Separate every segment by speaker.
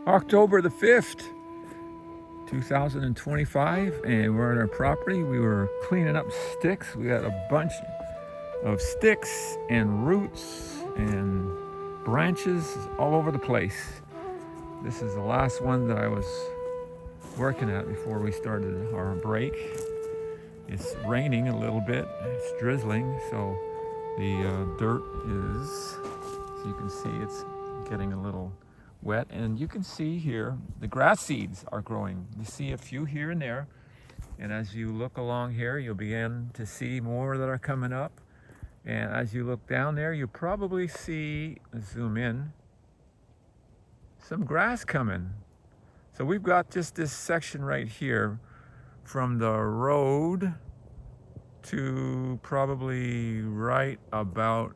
Speaker 1: October the 5th, 2025, and we're on our property. We were cleaning up sticks. We got a bunch of sticks and roots and branches all over the place. This is the last one that I was working at before we started our break. It's raining a little bit, it's drizzling, so the dirt is, so you can see it's getting a little wet, and you can see here the grass seeds are growing. You see a few here and there, and as you look along here, you'll begin to see more that are coming up. And as you look down there, you'll probably see, zoom in, some grass coming. So we've got just this section right here from the road to probably right about,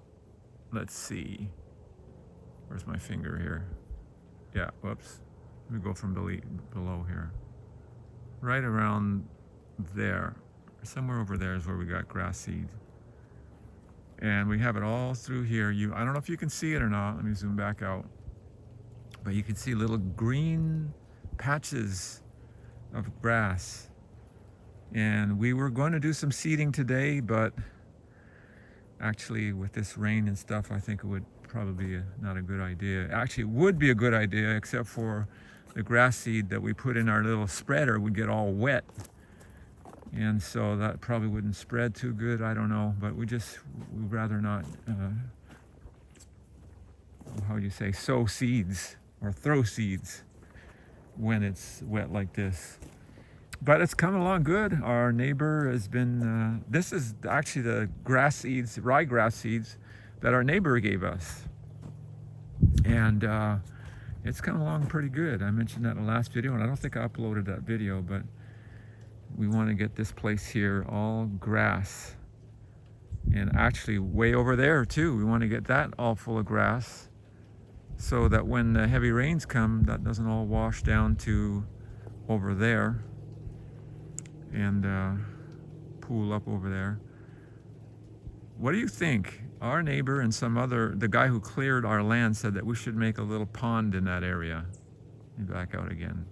Speaker 1: let's see, where's my finger here? Yeah, whoops. Let me go from below here. Right around there, somewhere over there is where we got grass seed. And we have it all through here. I don't know if you can see it or not. Let me zoom back out. But you can see little green patches of grass. And we were going to do some seeding today, but actually with this rain and stuff, I think it would probably be not a good idea. Actually, it would be a good idea, except for the grass seed that we put in our little spreader would get all wet. And so that probably wouldn't spread too good, I don't know. But we'd rather not, how do you say, sow seeds or throw seeds when it's wet like this. But it's coming along good. Our neighbor has been, this is actually the grass seeds, ryegrass seeds that our neighbor gave us. And it's coming along pretty good. I mentioned that in the last video, and I don't think I uploaded that video, but we want to get this place here all grass. And actually way over there too, we want to get that all full of grass so that when the heavy rains come, that doesn't all wash down to over there and pool up over there. What do you think? Our neighbor and the guy who cleared our land said that we should make a little pond in that area. Let me back out again.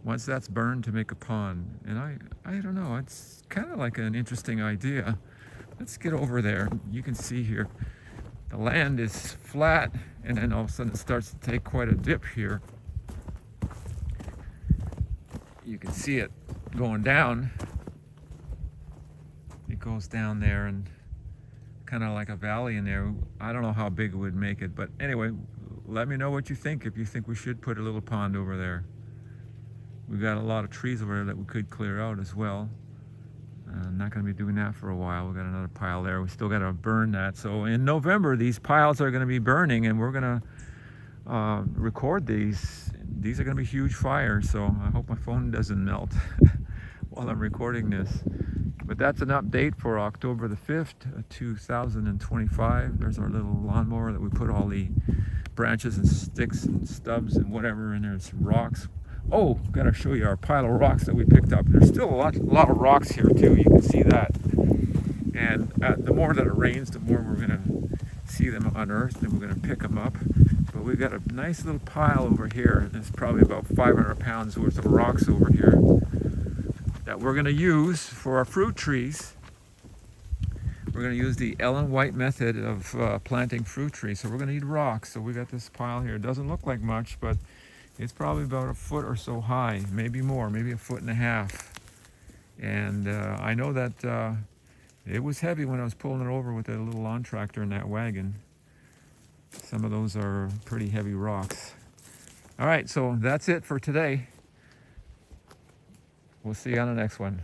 Speaker 1: Once that's burned, to make a pond. And I don't know, it's kind of like an interesting idea. Let's get over there. You can see here, the land is flat, and then all of a sudden it starts to take quite a dip here. You can see it going down. It goes down there and kind of like a valley in there. I don't know how big it would make it, but anyway, let me know what you think, if you think we should put a little pond over there. We've got a lot of trees over there that we could clear out as well. I'm not going to be doing that for a while. We've got another pile there. We still got to burn that. So in November, these piles are going to be burning, and we're going to record these. These are going to be huge fires, so I hope my phone doesn't melt while I'm recording this. But that's an update for October the 5th, 2025. There's our little lawnmower that we put all the branches and sticks and stubs and whatever, and there's rocks. Oh, gotta show you our pile of rocks that we picked up. There's still a lot of rocks here too, you can see that. And the more that it rains, the more we're gonna see them unearthed, and we're gonna pick them up. But we've got a nice little pile over here. There's probably about 500 pounds worth of rocks over here that we're going to use for our fruit trees. We're going to use the Ellen White method of planting fruit trees. So we're going to need rocks. So we got this pile here. It doesn't look like much, but it's probably about a foot or so high, maybe more, maybe a foot and a half. And I know that it was heavy when I was pulling it over with that little lawn tractor in that wagon. Some of those are pretty heavy rocks. All right, so that's it for today. We'll see you on the next one.